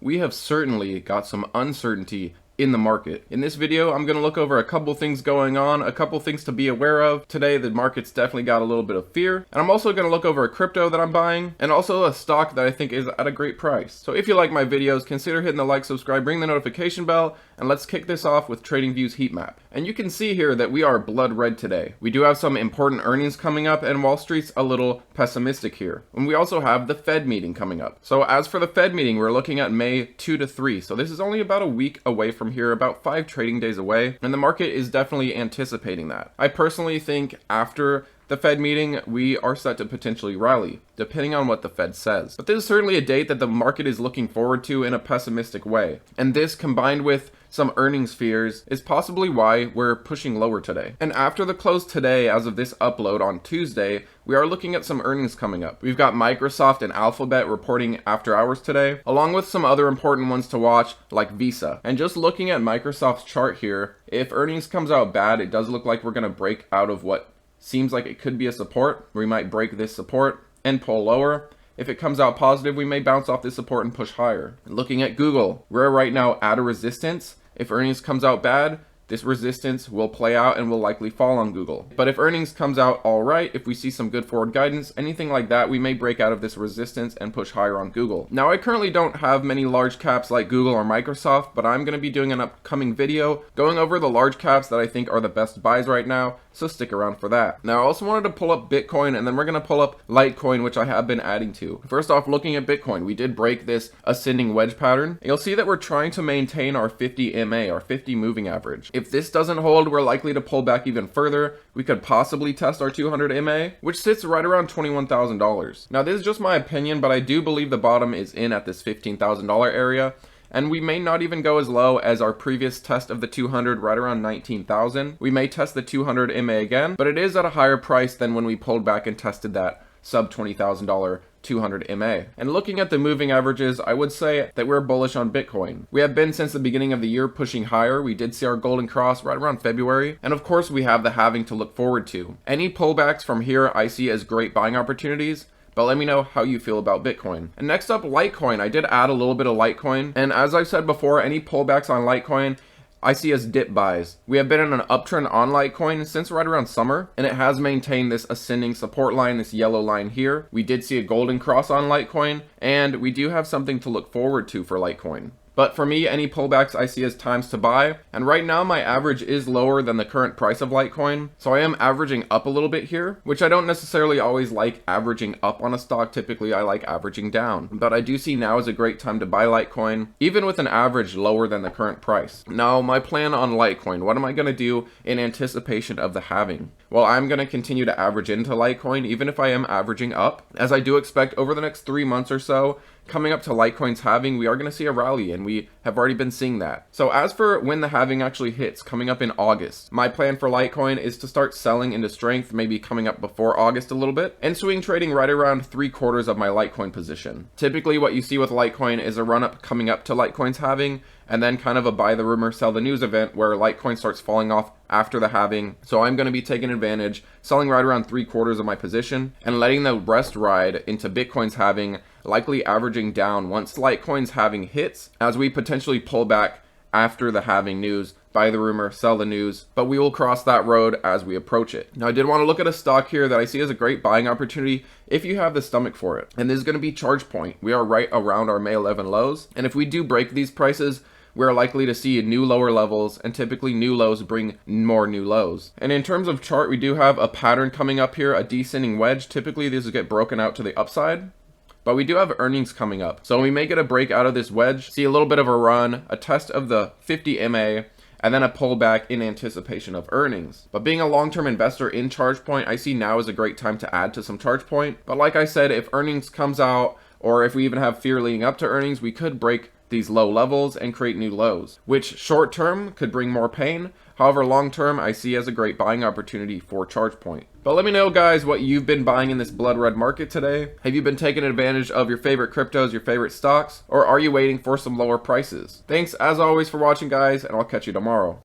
we have certainly got some uncertainty in the market. In this video, I'm going to look over a couple things going on, a couple things to be aware of. Today, the market's definitely got a little bit of fear. And I'm also going to look over a crypto that I'm buying and also a stock that I think is at a great price. So if you like my videos, consider hitting the like, subscribe, ring the notification bell, and let's kick this off with TradingView's heat map. And you can see here that we are blood red today. We do have some important earnings coming up and Wall Street's a little pessimistic here. And we also have the Fed meeting coming up. So as for the Fed meeting, we're looking at May 2 to 3. So this is only about a week away from here, about 5 trading days away. And the market is definitely anticipating that. I personally think after the Fed meeting, we are set to potentially rally, depending on what the Fed says. But this is certainly a date that the market is looking forward to in a pessimistic way. And this, combined with some earnings fears, is possibly why we're pushing lower today. And after the close today, as of this upload on Tuesday, we are looking at some earnings coming up. We've got Microsoft and Alphabet reporting after hours today, along with some other important ones to watch, like Visa. And just looking at Microsoft's chart here, if earnings comes out bad, it does look like we're going to break out of what seems like it could be a support. We might break this support and pull lower. If it comes out positive, we may bounce off this support and push higher. Looking at Google, we're right now at a resistance. If earnings comes out bad, this resistance will play out and will likely fall on Google. But if earnings comes out all right, if we see some good forward guidance, anything like that, we may break out of this resistance and push higher on Google. Now, I currently don't have many large caps like Google or Microsoft, but I'm going to be doing an upcoming video going over the large caps that I think are the best buys right now. So stick around for that. Now, I also wanted to pull up Bitcoin, and then we're going to pull up Litecoin, which I have been adding to. First off, looking at Bitcoin, we did break this ascending wedge pattern. You'll see that we're trying to maintain our 50 MA, our 50 moving average. If this doesn't hold, we're likely to pull back even further. We could possibly test our 200 MA, which sits right around $21,000. Now, this is just my opinion, but I do believe the bottom is in at this $15,000 area. And we may not even go as low as our previous test of the 200, right around 19,000. We may test the 200 MA again, but it is at a higher price than when we pulled back and tested that sub $20,000 200 MA. And looking at the moving averages, I would say that we're bullish on Bitcoin. We have been since the beginning of the year pushing higher. We did see our golden cross right around February. And of course, we have the halving to look forward to. Any pullbacks from here I see as great buying opportunities. But let me know how you feel about Bitcoin. And next up, Litecoin. I did add a little bit of Litecoin. And as I've said before, any pullbacks on Litecoin I see as dip buys. We have been in an uptrend on Litecoin since right around summer, and it has maintained this ascending support line, this yellow line here. We did see a golden cross on Litecoin, and we do have something to look forward to for Litecoin. But for me, any pullbacks I see as times to buy. And right now, my average is lower than the current price of Litecoin. So I am averaging up a little bit here, which I don't necessarily always like averaging up on a stock. Typically, I like averaging down. But I do see now is a great time to buy Litecoin, even with an average lower than the current price. Now, my plan on Litecoin, what am I going to do in anticipation of the halving? Well, I'm going to continue to average into Litecoin, even if I am averaging up, as I do expect over the next 3 months or so, coming up to Litecoin's halving, we are going to see a rally, and we have already been seeing that. So as for when the halving actually hits, coming up in August, my plan for Litecoin is to start selling into strength, maybe coming up before August a little bit, and swing trading right around 3/4 of my Litecoin position. Typically, what you see with Litecoin is a run-up coming up to Litecoin's halving, and then kind of a buy the rumor, sell the news event where Litecoin starts falling off after the halving. So I'm going to be taking advantage, selling right around 3/4 of my position, and letting the rest ride into Bitcoin's halving, likely averaging down once Litecoin's halving hits, as we potentially pull back after the halving news, buy the rumor, sell the news, but we will cross that road as we approach it. Now, I did want to look at a stock here that I see as a great buying opportunity if you have the stomach for it, and this is going to be Chargepoint. We are right around our May 11 lows, and if we do break these prices, we're likely to see new lower levels, and typically new lows bring more new lows. And in terms of chart, we do have a pattern coming up here, a descending wedge. Typically, these will get broken out to the upside. But we do have earnings coming up. So we may get a break out of this wedge, see a little bit of a run, a test of the 50 MA, and then a pullback in anticipation of earnings. But being a long-term investor in Chargepoint, I see now is a great time to add to some Chargepoint. But like I said, if earnings comes out, or if we even have fear leading up to earnings, we could break these low levels and create new lows, which short term could bring more pain. However, long term, I see as a great buying opportunity for Chargepoint. But let me know, guys, what you've been buying in this blood red market today. Have you been taking advantage of your favorite cryptos, your favorite stocks, or are you waiting for some lower prices? Thanks as always for watching, guys, and I'll catch you tomorrow.